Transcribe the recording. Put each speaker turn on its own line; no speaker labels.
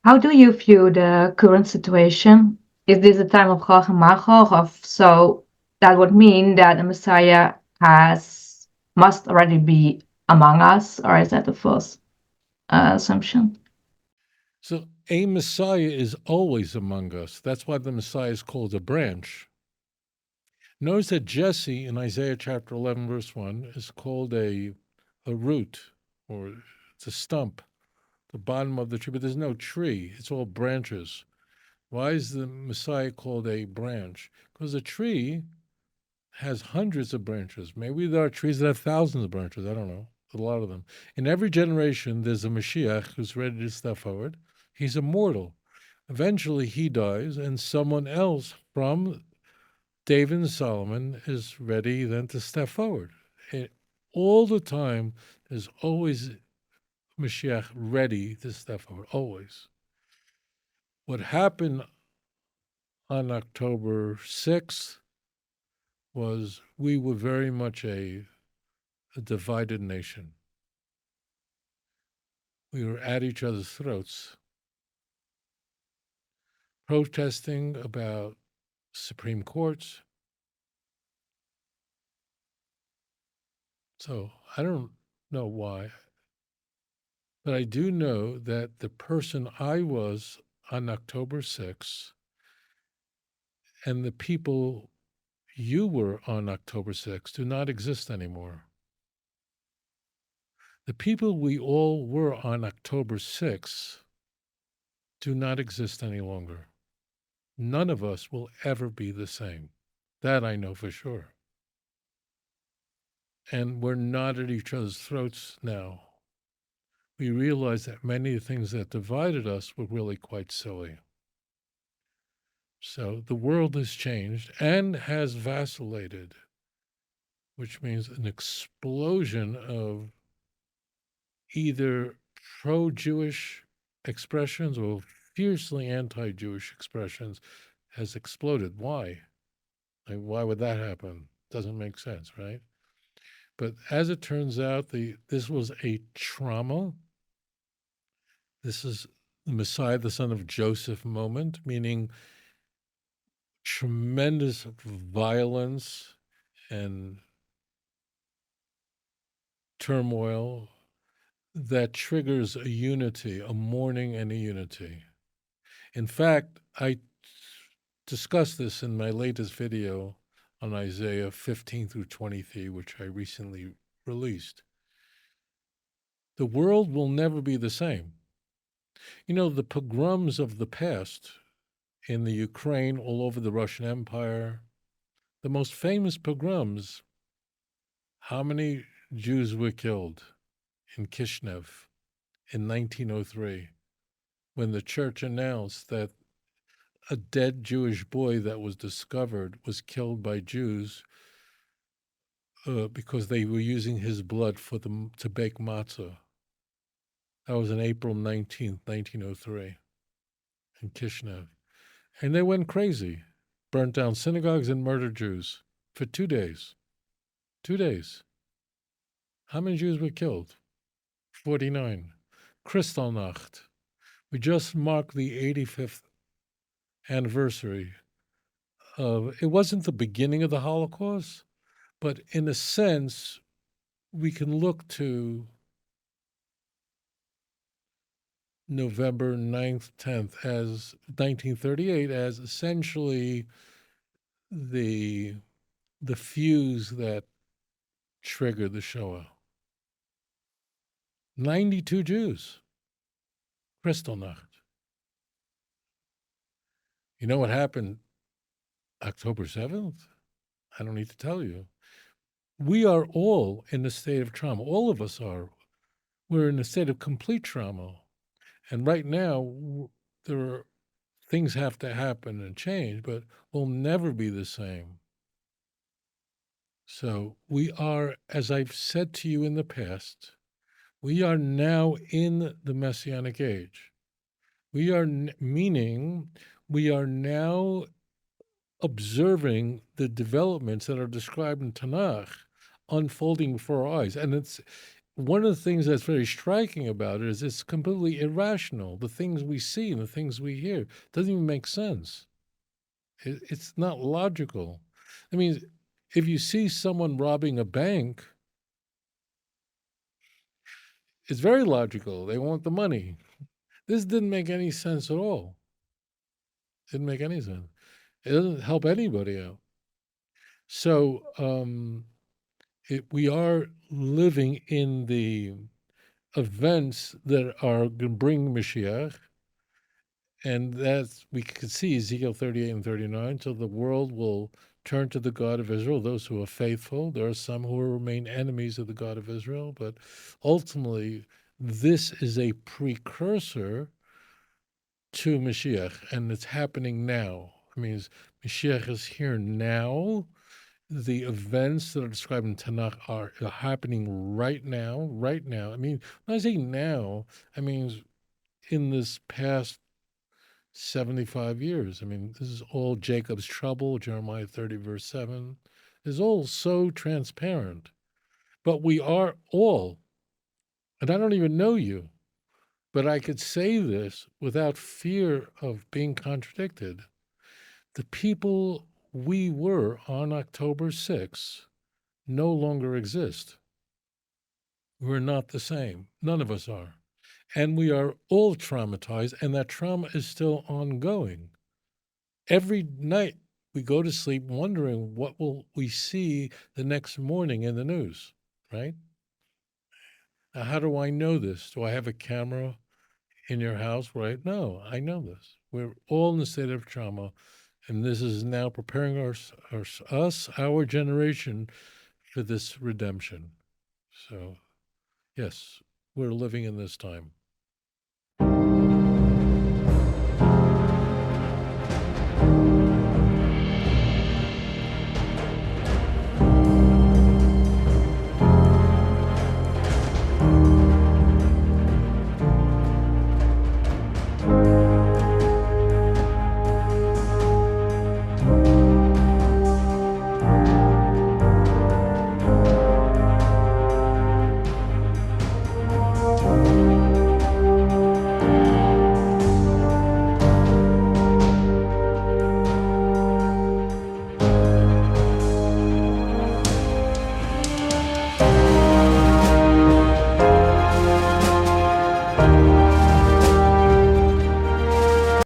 How do you view the current situation? Is this a time of Gog and Magog, so that would mean that the Messiah has must already be among us, or is that a false assumption?
So a Messiah is always among us. That's why the Messiah is called a branch. Notice that Jesse in Isaiah chapter 11, verse 1, is called a root, or it's a stump, the bottom of the tree, but there's no tree. It's all branches. Why is the Messiah called a branch? Because a tree has hundreds of branches. Maybe there are trees that have thousands of branches. I don't know. A lot of them. In every generation, there's a Mashiach who's ready to step forward. He's immortal. Eventually, he dies, and someone else from David and Solomon is ready then to step forward. All the time, there's always Mashiach ready to step forward, always. What happened on October 6th was we were very much a divided nation. We were at each other's throats, protesting about Supreme Courts. So I don't know why, but I do know that the person I was on October 6th and the people you were on October 6th do not exist anymore. The people we all were on October 6th do not exist any longer. None of us will ever be the same. That I know for sure. And we're not at each other's throats now. We realize that many of the things that divided us were really quite silly. So the world has changed and has vacillated, which means an explosion of either pro Jewish expressions or fiercely anti Jewish expressions has exploded. Why? Like, why would that happen? Doesn't make sense, right? But as it turns out, this was a trauma. This is the Messiah, the son of Joseph moment, meaning tremendous violence and turmoil that triggers a unity, a mourning and a unity. In fact, I discussed this in my latest video on Isaiah 15 through 23, which I recently released. The world will never be the same. You know, the pogroms of the past in the Ukraine, all over the Russian Empire, the most famous pogroms, how many Jews were killed in Kishinev in 1903 when the church announced that a dead Jewish boy that was discovered was killed by Jews because they were using his blood for them to bake matzah. That was on April 19th, 1903 in Kishinev. And they went crazy, burnt down synagogues and murdered Jews for 2 days. 2 days. How many Jews were killed? 49. Kristallnacht. We just marked the 85th anniversary of, it wasn't the beginning of the Holocaust, but in a sense, we can look to November 9th, 10th as 1938 as essentially the fuse that triggered the Shoah. 92 Jews. Kristallnacht. You know what happened October 7th? I don't need to tell you. We are all in a state of trauma. All of us are. We're in a state of complete trauma. And right now, there are things have to happen and change, but we'll never be the same. So we are, as I've said to you in the past, we are now in the Messianic age. We are, meaning we are now observing the developments that are described in Tanakh unfolding before our eyes. And one of the things that's very striking about it is it's completely irrational. The things we see and the things we hear doesn't even make sense. It's not logical. I mean, if you see someone robbing a bank, it's very logical. They want the money. This didn't make any sense at all. Didn't make any sense. It doesn't help anybody out. So we are living in the events that are going to bring Mashiach, and that's we can see Ezekiel 38 and 39. So the world will turn to the God of Israel, those who are faithful. There are some who will remain enemies of the God of Israel, but ultimately, this is a precursor to Mashiach, and it's happening now. I mean, Mashiach is here now. The events that are described in Tanakh are happening right now, right now. I mean, when I say now, I mean in this past 75 years. I mean, this is all Jacob's trouble, Jeremiah 30, verse 7. It's all so transparent. But we are all, and I don't even know you, but I could say this without fear of being contradicted. The people we were on October 6th no longer exist. We're not the same. None of us are. And we are all traumatized, and that trauma is still ongoing. Every night we go to sleep wondering what will we see the next morning in the news, right? Now, how do I know this? Do I have a camera in your house, right? No, I know this. We're all in a state of trauma, and this is now preparing our generation, for this redemption. So, yes, we're living in this time.